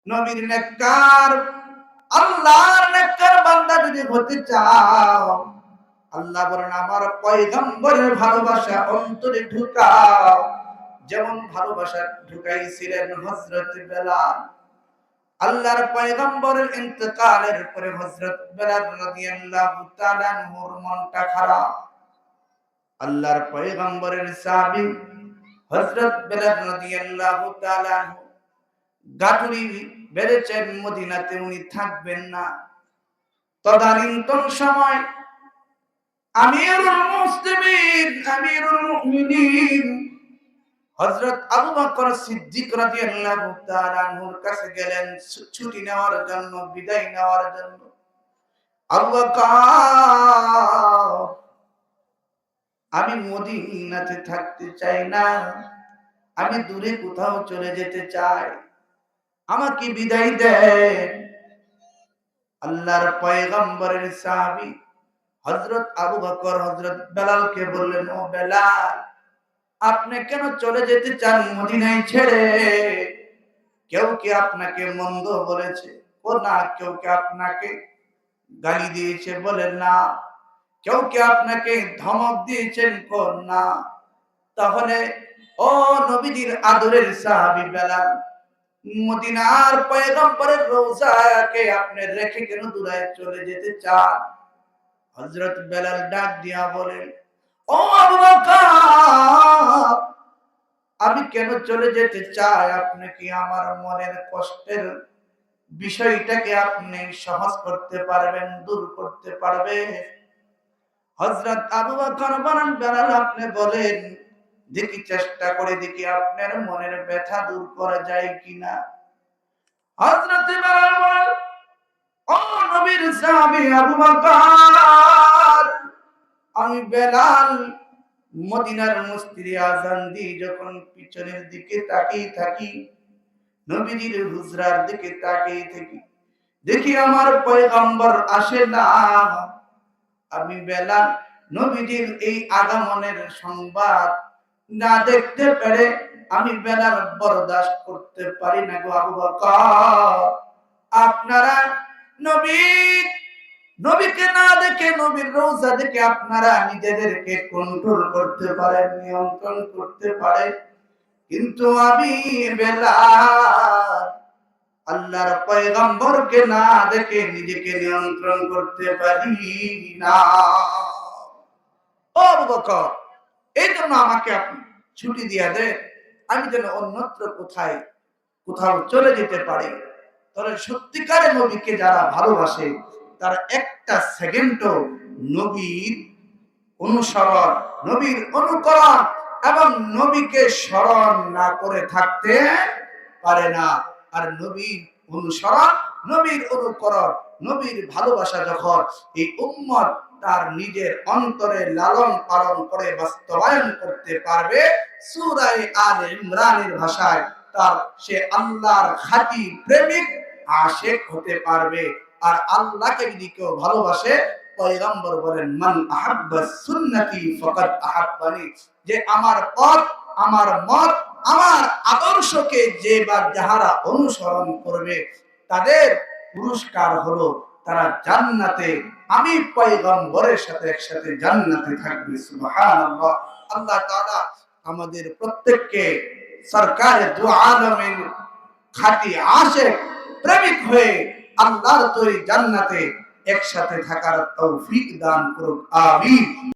নবীর নেককার, আল্লাহর নেককার বান্দা যদি হতে চাও, আল্লাহ বলেন আমার পয়গম্বরের ভালোবাসা অন্তরে ঢুকাও। যেমন ভালোবাসা ঢুকাইছিলেন হযরত বেলাল। আল্লাহর পয়গম্বরের ইন্তেকালের পরে হযরত বেলাল রাদিয়াল্লাহু তাআলা আনহুর মনটা খারাপ। আল্লাহর পয়গম্বরের সাহাবী হযরত বেলাল রাদিয়াল্লাহু তাআলা আনহু গাঠুরি বেড়েছেন, মদিনাতে উনি থাকবেন না। তদানীন্তন সময় আমিরুল মুসলিমিন, আমিরুল মুমিনিন হযরত আবু বকর সিদ্দিক রাদিয়াল্লাহু তাআলা আনহুর কাছে গেলেন ছুটি নেওয়ার জন্য, বিদায় নেওয়ার জন্য। আবু বকর, আমি মদিনাতে থাকতে চাই না, আমি দূরে কোথাও চলে যেতে চাই, আমাকে বিদায় দেন। আল্লাহর পয়গম্বরের সাহাবী হযরত আবু বকর হযরত বেলালকে বললেন, ও বেলাল, আপনি কেন চলে যেতে চান মদিনায় ছেড়ে? কেউ কি আপনাকে মন্দ বলেছে? ও না। কেউ কি আপনাকে গালি দিয়েছে? বলেন না। কেউ কি আপনাকে ধমক দিয়েছেন? কোন না। তাহলে ও নবীজির আদরের সাহাবী বেলাল, মদিনার পয়গম্বরের রওজাকে আপনি রেখে কেন দূরে চলে যেতে চান? হযরত বেলাল ডাক দিয়া বলেন, ও আবু বকর, আমি কেন চলে যেতে চাই? আপনি কি আমার মনের কষ্টের বিষয়টাকে আপনি সহজ করতে পারবেন, দূর করতে পারবেন? হযরত আবু বকর বলেন, বেলাল আপনি বলেন, দেখি চেষ্টা করে দেখি আপনার মনের ব্যথা দূর করা যায় কিনা। হযরত বেলাল বলেন, ও নবীর সাহাবী আবু বকর, আমি বেলাল মদিনার মসজিদে আযান দিয়ে যখন পিছনের দিকে তাকিয়ে থাকি, নবীজির হুজরার দিকে তাকিয়ে থাকি, দেখি আমার পয়গম্বর আসে না। আমি বেলাল নবীজির এই আগমনের সংবাদ না দেখতে পেরে আমি বেলাল বরদাস্ত করতে পারি না গো আবু বকর। আপনারা নবীকে না দেখে, নবীর রওজা দেখে আপনারা নিজেদেরকে কন্ট্রোল করতে পারেন, নিয়ন্ত্রণ করতে পারেন, কিন্তু আমি বেলাল আল্লাহর পয়গম্বরকে না দেখে নিজেকে নিয়ন্ত্রণ করতে পারি না। ও আবু বকর, এই জন্য আমাকে আপনি ছুটি দিয়া দেন, আমি যেন অন্যত্র কোথাও চলে যেতে পারি। তাহলে সত্যিকারের নবীকে যারা ভালোবাসে তারা একটা সেকেন্ডও নবীর অনুসরণ, নবীর অনুকরণ এবং নবীকে স্মরণ না করে থাকতে পারে না। আর নবীর অনুসরণ, নবীর অনুকরণ, নবীর ভালোবাসা যখন এই উম্মত তার নিজের অন্তরে লালন পালন করে বাস্তবায়ন করতে পারবে, সূরা আলে ইমরানের ভাষায় তার সে আল্লাহর খাঁটি প্রেমিক আশিক হতে পারবে। আর আল্লাহকে যদি কেউ ভালোবাসে, পয়গম্বর বলেন, মান আহাব্বা সুন্নতি ফাকাদ আহাব্বানি, যে আমার পথ, আমার মত, আমার আদর্শকে যে বা যাহারা অনুসরণ করবে তাদের পুরস্কার হলো তারা জান্নাতে, আমি পয়গম্বরের সাথে একসাথে জান্নাতে থাকবে। সুবহানাল্লাহ। আল্লাহ তাআলা আমাদের প্রত্যেককে সরকারে দু আলমের খাঁটি আশিক প্রেমিক হয়ে আল্লাহর তৈরি জান্নাতে একসাথে থাকার তৌফিক দান করুক। আমিন।